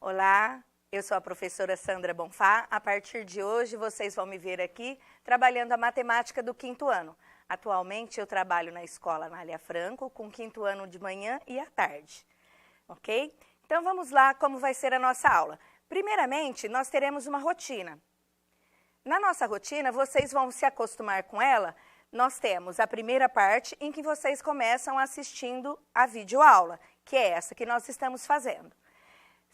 Olá, eu sou a professora Sandra Bonfá. A partir de hoje, vocês vão me ver aqui trabalhando a matemática do 5º ano. Atualmente, eu trabalho na escola Anália Franco, com 5º ano de manhã e à tarde. Ok? Então, vamos lá como vai ser a nossa aula. Primeiramente, nós teremos uma rotina. Na nossa rotina, vocês vão se acostumar com ela. Nós temos a primeira parte em que vocês começam assistindo a videoaula, que é essa que nós estamos fazendo.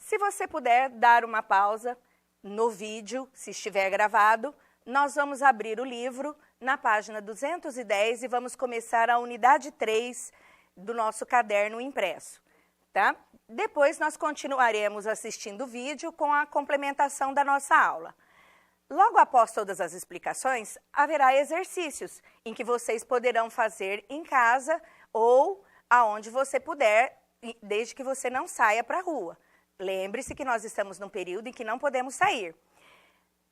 Se você puder dar uma pausa no vídeo, se estiver gravado, nós vamos abrir o livro na página 210 e vamos começar a unidade 3 do nosso caderno impresso, tá? Depois nós continuaremos assistindo o vídeo com a complementação da nossa aula. Logo após todas as explicações, haverá exercícios em que vocês poderão fazer em casa ou aonde você puder, desde que você não saia para a rua. Lembre-se que nós estamos num período em que não podemos sair.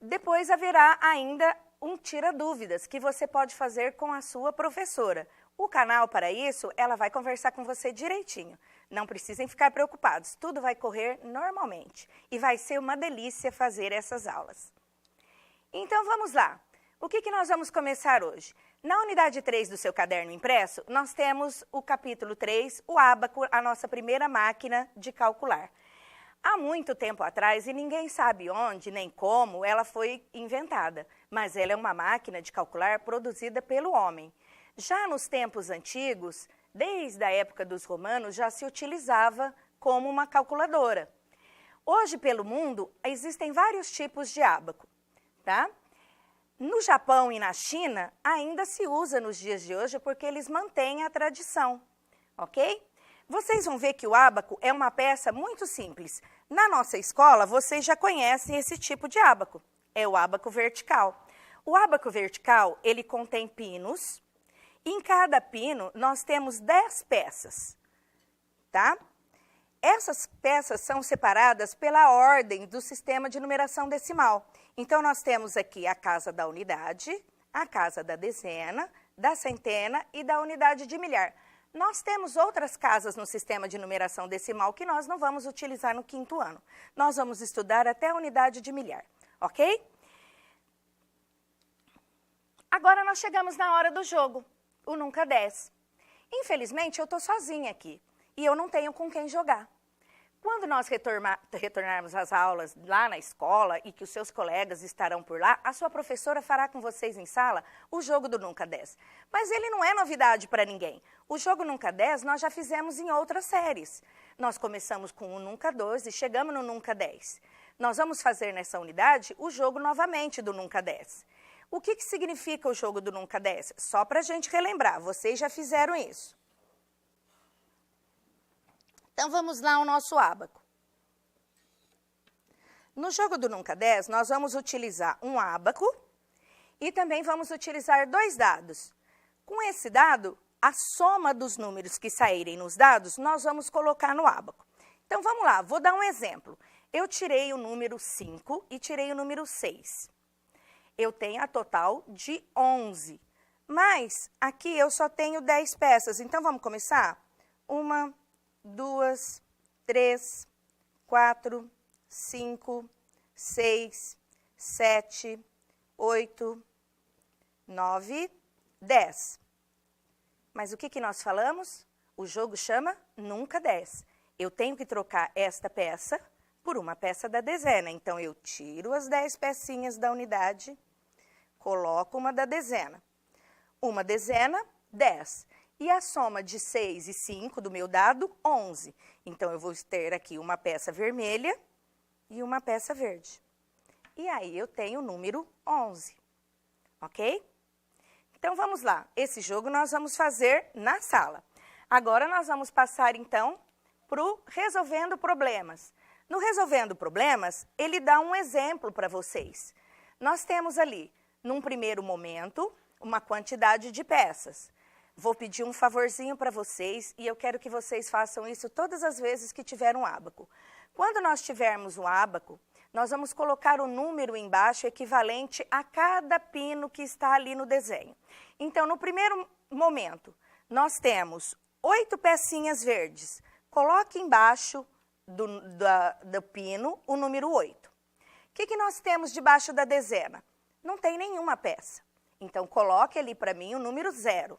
Depois haverá ainda um tira-dúvidas que você pode fazer com a sua professora. O canal, para isso, ela vai conversar com você direitinho. Não precisem ficar preocupados, tudo vai correr normalmente. E vai ser uma delícia fazer essas aulas. Então, vamos lá. O que nós vamos começar hoje? Na unidade 3 do seu caderno impresso, nós temos o capítulo 3, o ábaco, a nossa primeira máquina de calcular. Há muito tempo atrás, e ninguém sabe onde nem como, ela foi inventada, mas ela é uma máquina de calcular produzida pelo homem. Já nos tempos antigos, desde a época dos romanos, já se utilizava como uma calculadora. Hoje, pelo mundo, existem vários tipos de ábaco, tá? No Japão e na China, ainda se usa nos dias de hoje porque eles mantêm a tradição, ok? Vocês vão ver que o ábaco é uma peça muito simples. Na nossa escola, vocês já conhecem esse tipo de ábaco. É o ábaco vertical. O ábaco vertical, ele contém pinos. Em cada pino, nós temos 10 peças, tá? Essas peças são separadas pela ordem do sistema de numeração decimal. Então, nós temos aqui a casa da unidade, a casa da dezena, da centena e da unidade de milhar. Nós temos outras casas no sistema de numeração decimal que nós não vamos utilizar no 5º ano. Nós vamos estudar até a unidade de milhar, ok? Agora nós chegamos na hora do jogo, o nunca desce. Infelizmente, eu estou sozinha aqui e eu não tenho com quem jogar. Quando nós retornarmos às aulas lá na escola e que os seus colegas estarão por lá, a sua professora fará com vocês em sala o jogo do Nunca 10. Mas ele não é novidade para ninguém. O jogo Nunca 10 nós já fizemos em outras séries. Nós começamos com o Nunca 12 e chegamos no Nunca 10. Nós vamos fazer nessa unidade o jogo novamente do Nunca 10. O que significa o jogo do Nunca 10? Só para a gente relembrar, vocês já fizeram isso. Então, vamos lá ao nosso ábaco. No jogo do Nunca 10, nós vamos utilizar um ábaco e também vamos utilizar 2 dados. Com esse dado, a soma dos números que saírem nos dados, nós vamos colocar no ábaco. Então, vamos lá, vou dar um exemplo. Eu tirei o número 5 e tirei o número 6. Eu tenho a total de 11, mas aqui eu só tenho 10 peças. Então, vamos começar? 1, 2, 3, 4, 5, 6, 7, 8, 9, 10. Mas o que nós falamos? O jogo chama Nunca 10. Eu tenho que trocar esta peça por uma peça da dezena. Então, eu tiro as 10 pecinhas da unidade, coloco uma da dezena. Uma dezena, 10. E a soma de 6 e 5 do meu dado, 11. Então, eu vou ter aqui uma peça vermelha e uma peça verde. E aí, eu tenho o número 11, ok? Então, vamos lá. Esse jogo nós vamos fazer na sala. Agora, nós vamos passar, então, para o Resolvendo Problemas. No Resolvendo Problemas, ele dá um exemplo para vocês. Nós temos ali, num primeiro momento, uma quantidade de peças. Vou pedir um favorzinho para vocês e eu quero que vocês façam isso todas as vezes que tiver um ábaco. Quando nós tivermos um ábaco, nós vamos colocar o número embaixo equivalente a cada pino que está ali no desenho. Então, no primeiro momento, nós temos 8 pecinhas verdes. Coloque embaixo do pino o número 8. O que nós temos debaixo da dezena? Não tem nenhuma peça. Então, coloque ali para mim o número 0.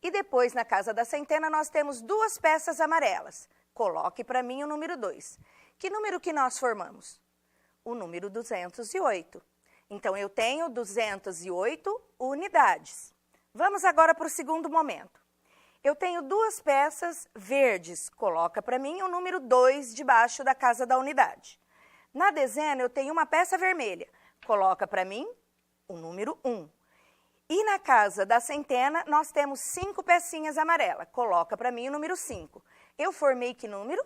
E depois, na casa da centena, nós temos 2 peças amarelas. Coloque para mim o número 2. Que número que nós formamos? O número 208. Então, eu tenho 208 unidades. Vamos agora para o segundo momento. Eu tenho 2 peças verdes. Coloca para mim o número 2 debaixo da casa da unidade. Na dezena, eu tenho uma peça vermelha. Coloca para mim o número 1. E na casa da centena, nós temos 5 pecinhas amarelas. Coloca para mim o número 5. Eu formei que número?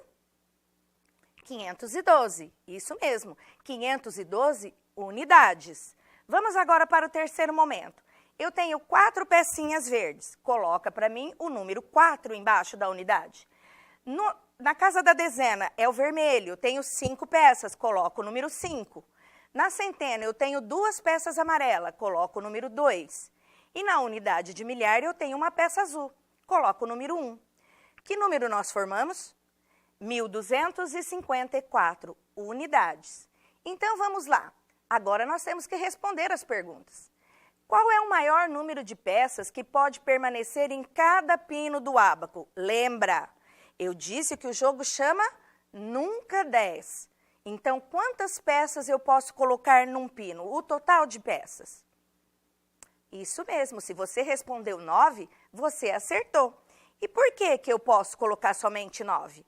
512. Isso mesmo, 512 unidades. Vamos agora para o terceiro momento. Eu tenho 4 pecinhas verdes. Coloca para mim o número 4 embaixo da unidade. Na casa da dezena é o vermelho, eu tenho 5 peças. Coloco o número 5. Na centena eu tenho 2 peças amarelas. Coloco o número 2. E na unidade de milhar eu tenho uma peça azul. Coloco o número 1. Que número nós formamos? 1.254 unidades. Então, vamos lá. Agora nós temos que responder as perguntas. Qual é o maior número de peças que pode permanecer em cada pino do ábaco? Lembra, eu disse que o jogo chama Nunca 10. Então, quantas peças eu posso colocar num pino? O total de peças. Isso mesmo, se você respondeu 9, você acertou. E por que eu posso colocar somente 9?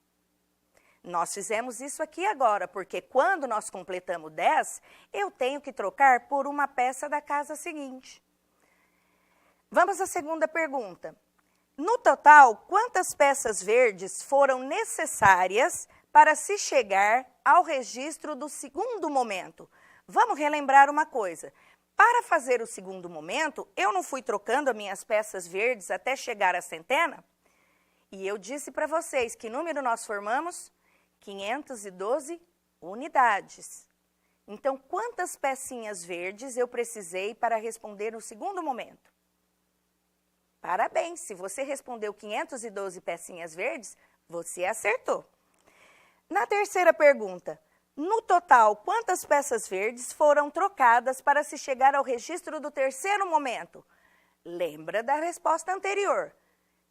Nós fizemos isso aqui agora, porque quando nós completamos 10, eu tenho que trocar por uma peça da casa seguinte. Vamos à segunda pergunta. No total, quantas peças verdes foram necessárias para se chegar ao registro do segundo momento? Vamos relembrar uma coisa. Para fazer o segundo momento, eu não fui trocando as minhas peças verdes até chegar à centena? E eu disse para vocês que número nós formamos? 512 unidades. Então, quantas pecinhas verdes eu precisei para responder no segundo momento? Parabéns, se você respondeu 512 pecinhas verdes, você acertou. Na terceira pergunta, no total, quantas peças verdes foram trocadas para se chegar ao registro do terceiro momento? Lembra da resposta anterior.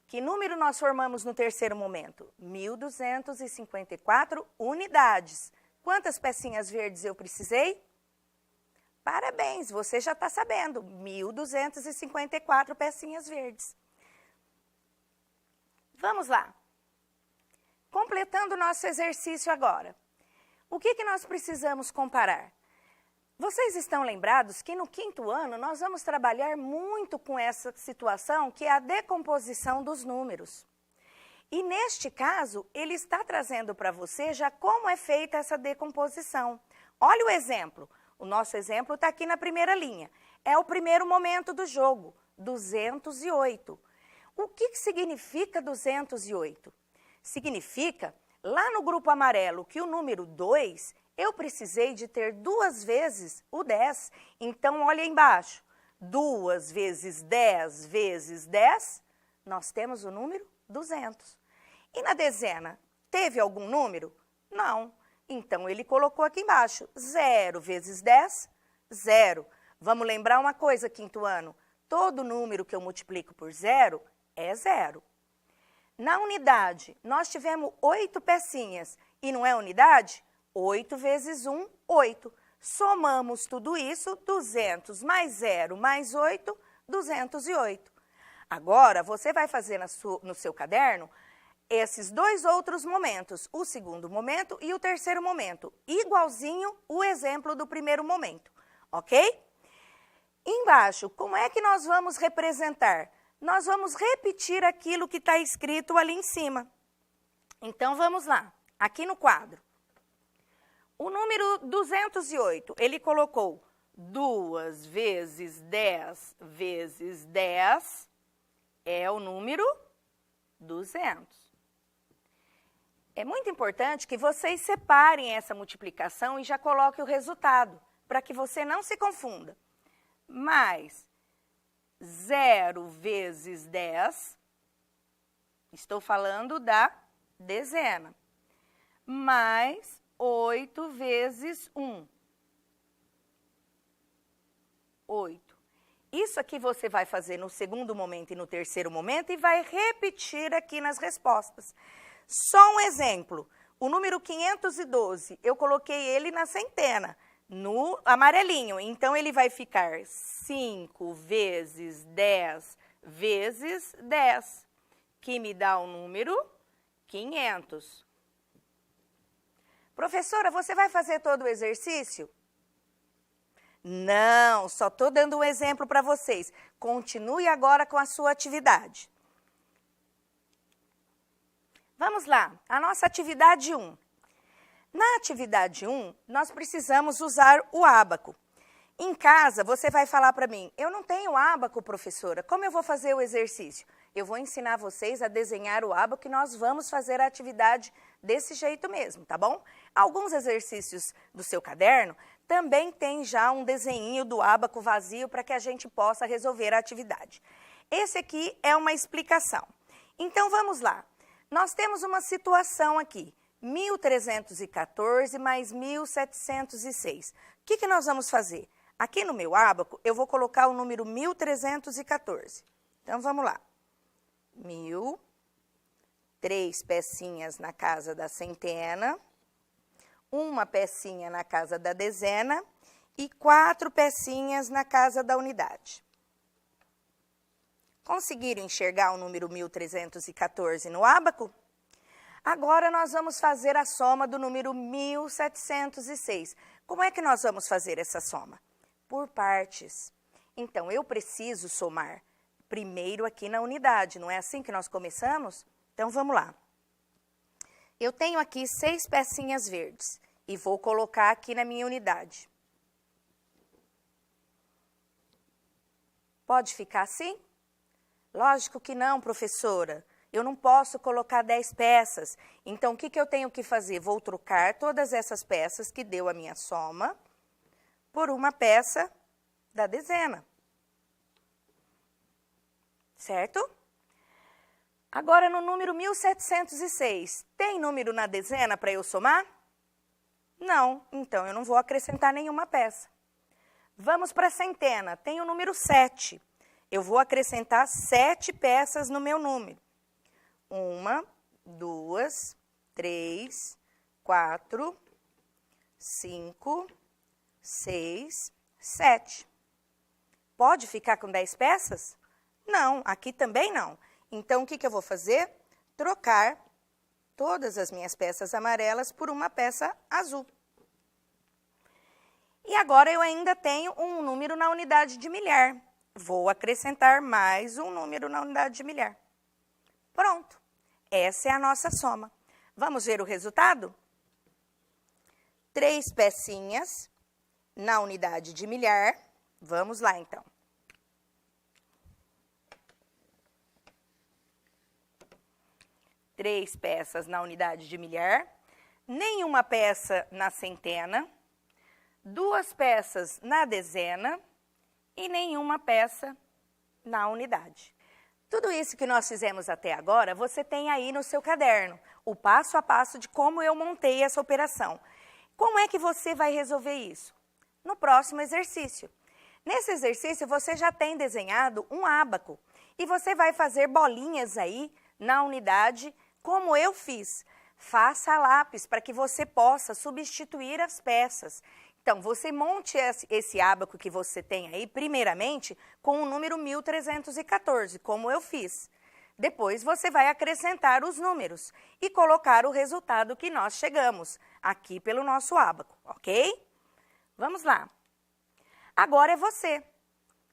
Que número nós formamos no terceiro momento? 1.254 unidades. Quantas pecinhas verdes eu precisei? Parabéns, você já está sabendo. 1.254 pecinhas verdes. Vamos lá. Completando o nosso exercício agora. O que nós precisamos comparar? Vocês estão lembrados que no quinto ano nós vamos trabalhar muito com essa situação que é a decomposição dos números. E neste caso, ele está trazendo para você já como é feita essa decomposição. Olha o exemplo. O nosso exemplo está aqui na primeira linha. É o primeiro momento do jogo, 208. O que significa 208? Significa, lá no grupo amarelo, que o número 2, eu precisei de ter 2 vezes o 10. Então, olha embaixo. 2 vezes 10 vezes 10, nós temos o número 200. E na dezena, teve algum número? Não. Então, ele colocou aqui embaixo. 0 vezes 10, 0. Vamos lembrar uma coisa, quinto ano. Todo número que eu multiplico por 0 é 0. Na unidade, nós tivemos 8 pecinhas. E não é unidade? 8 vezes 1, 8. Somamos tudo isso, 200 mais 0 mais 8, 208. Agora, você vai fazer no seu caderno esses 2 outros momentos, o segundo momento e o terceiro momento, igualzinho o exemplo do primeiro momento, ok? Embaixo, como é que nós vamos representar? Nós vamos repetir aquilo que está escrito ali em cima. Então, vamos lá, aqui no quadro. O número 208, ele colocou 2 vezes 10 vezes 10, é o número 200. É muito importante que vocês separem essa multiplicação e já coloquem o resultado, para que você não se confunda. Mais 0 vezes 10, estou falando da dezena, mais 8 vezes 1. 8. Isso aqui você vai fazer no segundo momento e no terceiro momento e vai repetir aqui nas respostas. Só um exemplo. O número 512, eu coloquei ele na centena, no amarelinho. Então, ele vai ficar 5 vezes 10 vezes 10, que me dá o número 500. Professora, você vai fazer todo o exercício? Não, só estou dando um exemplo para vocês. Continue agora com a sua atividade. Vamos lá, a nossa atividade 1. Na atividade 1, nós precisamos usar o ábaco. Em casa, você vai falar para mim, eu não tenho ábaco, professora, como eu vou fazer o exercício? Eu vou ensinar vocês a desenhar o ábaco e nós vamos fazer a atividade desse jeito mesmo, tá bom? Alguns exercícios do seu caderno também tem já um desenho do ábaco vazio para que a gente possa resolver a atividade. Esse aqui é uma explicação. Então, vamos lá. Nós temos uma situação aqui, 1.314 mais 1.706. O que nós vamos fazer? Aqui no meu ábaco, eu vou colocar o número 1.314. Então, vamos lá. 1.000, 3 pecinhas na casa da centena, 1 pecinha na casa da dezena e 4 pecinhas na casa da unidade. Conseguiram enxergar o número 1.314 no ábaco? Agora, nós vamos fazer a soma do número 1.706. Como é que nós vamos fazer essa soma? Por partes. Então, eu preciso somar primeiro aqui na unidade, não é assim que nós começamos? Então, vamos lá. Eu tenho aqui 6 pecinhas verdes e vou colocar aqui na minha unidade. Pode ficar assim? Lógico que não, professora. Eu não posso colocar 10 peças. Então, o que eu tenho que fazer? Vou trocar todas essas peças que deu a minha soma por uma peça da dezena. Certo? Agora, no número 1.706, tem número na dezena para eu somar? Não, então eu não vou acrescentar nenhuma peça. Vamos para a centena, tem o número 7. Eu vou acrescentar 7 peças no meu número. 1, 2, 3, 4, 5, 6, 7. Pode ficar com 10 peças? Não, aqui também não. Então, o que eu vou fazer? Trocar todas as minhas peças amarelas por uma peça azul. E agora eu ainda tenho um número na unidade de milhar. Vou acrescentar mais um número na unidade de milhar. Pronto. Essa é a nossa soma. Vamos ver o resultado? 3 pecinhas na unidade de milhar. Vamos lá, então. Três peças na unidade de milhar, nenhuma peça na centena, 2 peças na dezena e nenhuma peça na unidade. Tudo isso que nós fizemos até agora, você tem aí no seu caderno, o passo a passo de como eu montei essa operação. Como é que você vai resolver isso? No próximo exercício. Nesse exercício, você já tem desenhado um ábaco e você vai fazer bolinhas aí na unidade, como eu fiz. Faça a lápis para que você possa substituir as peças. Então, você monte esse ábaco que você tem aí, primeiramente, com o número 1.314, como eu fiz. Depois, você vai acrescentar os números e colocar o resultado que nós chegamos aqui pelo nosso ábaco, ok? Vamos lá. Agora é você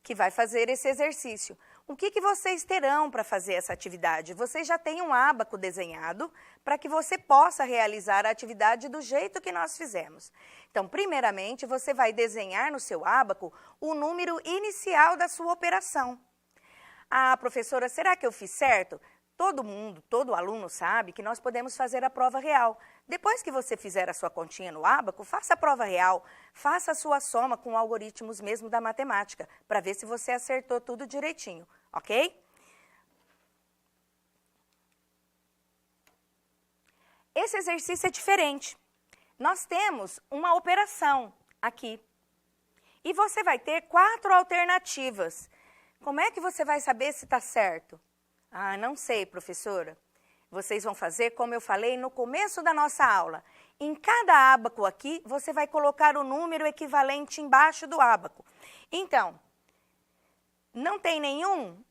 que vai fazer esse exercício. O que vocês terão para fazer essa atividade? Vocês já têm um ábaco desenhado para que você possa realizar a atividade do jeito que nós fizemos. Então, primeiramente, você vai desenhar no seu ábaco o número inicial da sua operação. Ah, professora, será que eu fiz certo? Todo mundo, todo aluno sabe que nós podemos fazer a prova real. Depois que você fizer a sua continha no ábaco, faça a prova real, faça a sua soma com algoritmos mesmo da matemática, para ver se você acertou tudo direitinho, ok? esse exercício é diferente. Nós temos uma operação aqui. E você vai ter 4 alternativas. Como é que você vai saber se está certo? Ah, não sei, professora. Vocês vão fazer como eu falei no começo da nossa aula. Em cada ábaco aqui, você vai colocar o número equivalente embaixo do ábaco. Então, não tem nenhum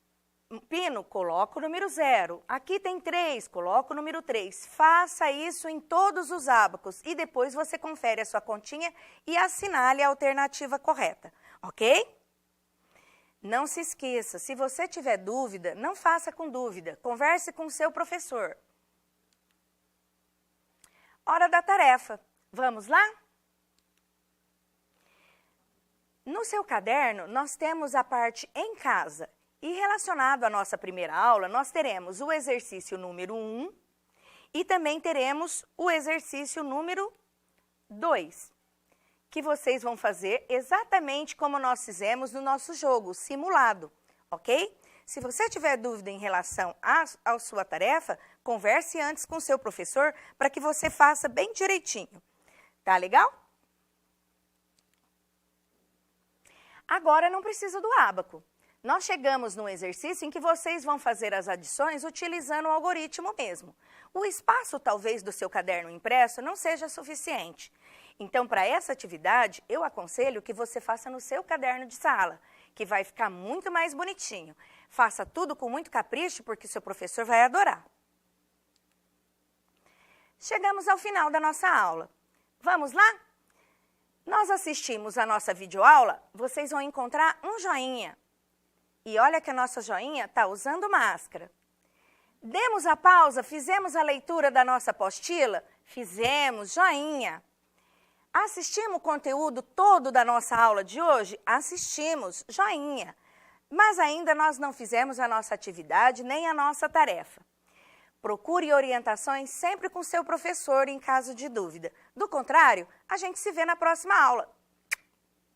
pino? Coloca o número 0. Aqui tem 3, coloca o número 3. Faça isso em todos os ábacos e depois você confere a sua continha e assinale a alternativa correta, ok? Não se esqueça, se você tiver dúvida, não faça com dúvida, converse com o seu professor. Hora da tarefa. Vamos lá? No seu caderno, nós temos a parte em casa. E relacionado à nossa primeira aula, nós teremos o exercício número 1 e também teremos o exercício número 2, que vocês vão fazer exatamente como nós fizemos no nosso jogo, simulado, ok? Se você tiver dúvida em relação à sua tarefa, converse antes com o seu professor para que você faça bem direitinho. Tá legal? Agora não precisa do ábaco. Nós chegamos num exercício em que vocês vão fazer as adições utilizando o algoritmo mesmo. O espaço, talvez, do seu caderno impresso não seja suficiente. Então, para essa atividade, eu aconselho que você faça no seu caderno de sala, que vai ficar muito mais bonitinho. Faça tudo com muito capricho, porque seu professor vai adorar. Chegamos ao final da nossa aula. Vamos lá? Nós assistimos a nossa videoaula, vocês vão encontrar um joinha. E olha que a nossa joinha está usando máscara. Demos a pausa, fizemos a leitura da nossa apostila? Fizemos, joinha. Assistimos o conteúdo todo da nossa aula de hoje? Assistimos, joinha. Mas ainda nós não fizemos a nossa atividade nem a nossa tarefa. Procure orientações sempre com seu professor em caso de dúvida. Do contrário, a gente se vê na próxima aula.